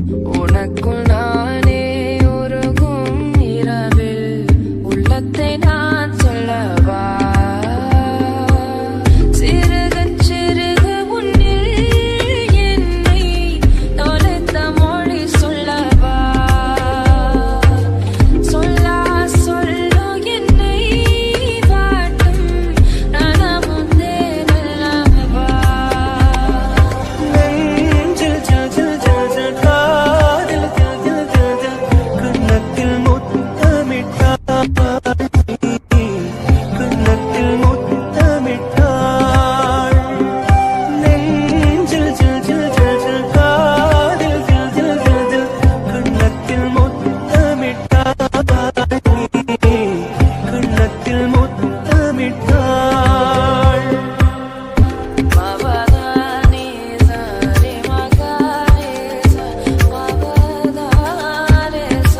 உனக்குள் நானே உருகும் இரவில் உள்ளத்தை நான் சொல்லவா சிறுகச் சிறுக உன்னில் என்னை தொலைத்த மொழி சொல்லவா சொல்லா சொல்லோ என்னை வாட்டும் நனமுந்தே நல்லவா நெஞ்சில் ஜல் ஜல் ஜல் ஜல் காதல் ஜல் ஜல் ஜல் ஜல் கண்ணத்தில் முத்தமிட்டாய் கண்ணத்தில் முத்தமிட்டாய் நெஞ்சில் ஜல் ஜல் ஜல் ஜல் காதல் ஜல் ஜல் ஜல் ஜல் கண்ணத்தில் முத்தமிட்டாய் கண்ணத்தில் முத்தமிட்டாய் மவதானே சரே மகாரே ச மவதாரே ச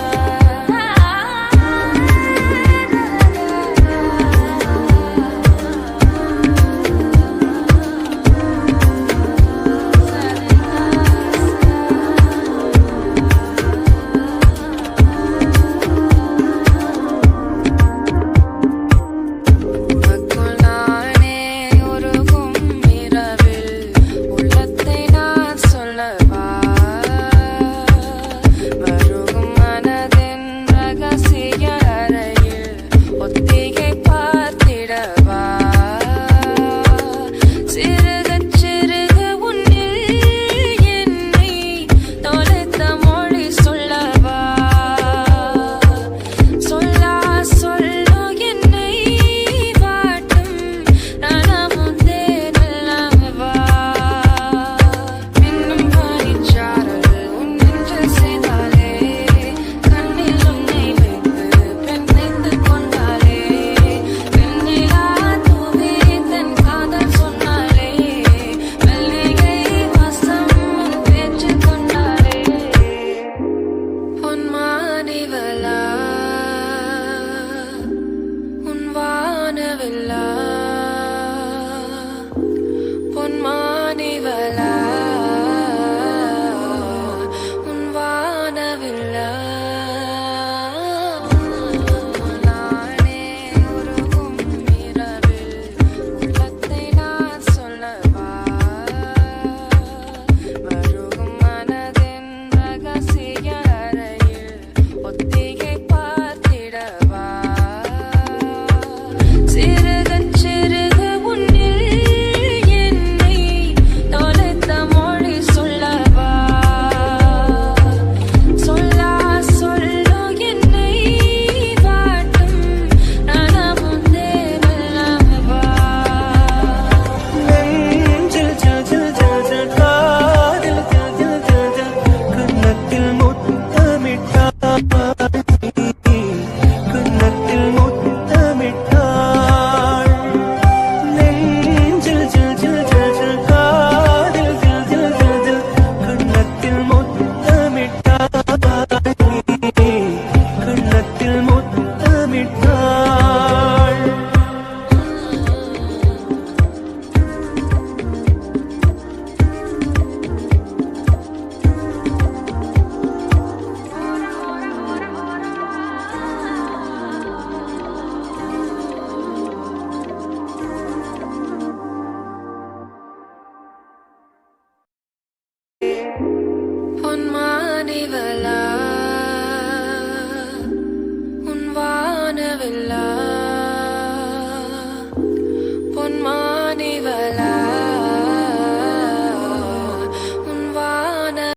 உனக்குள் நானே உருகும் இரவில் உள்ளத்தை நான் சொல்லவா வருகும் மனதின் ரகசிய அறையில் ஒத்திகை பார்த்திடவா சிறுகச் சிறுக உன்னில் என்னை தொலைத்த மொழி சொல்லவா சொல்லா சொல்லோ என்னை வாட்டும் நனமுந்தே நல்லவா மின்னும் பனிச்சாரல் உன் நெஞ்சில் செய்தாலே கண்ணில் உன்னை வைத்து பெண்ணைத்துக் கொண்டாலே வெண்ணிலா தூவி தன் காதல் சொன்னாலே மல்லிகை வாசம் உன் பேச்சு கொண்டாலே பொன்மானிவளா உன் வானவில்லா பொன்மானிவளா உன் வானவில்லா நானே உருகும் இரவில் உள்ளத்தை நான் சொல்லவா வருகும் மனதின் ரகசிய அறையில் ஒத்திகை பார்த்திடவா சிறுகச் சிறுக உன்னில் என்னை தொலைத்த மொழி சொல்லவா சொல்லா சொல்லோ என்னை வாட்டும் நனமுந்தே நல்லவா நெஞ்சில் ஜல் ஜல் ஜல் ஜல் காதல் ஜல் ஜல் ஜல் ஜல் கண்ணத்தில் முத்தமிட்டாய் கண்ணத்தில் முத்தமிட்டாய் நெஞ்சில் ஜல் ஜல் ஜல் ஜல் காதல் ஜல் ஜல் ஜல் ஜல் கண்ணத்தில் முத்தமிட்டாய் கண்ணத்தில் முத்தமிட்டாய் பொன்மானிவளா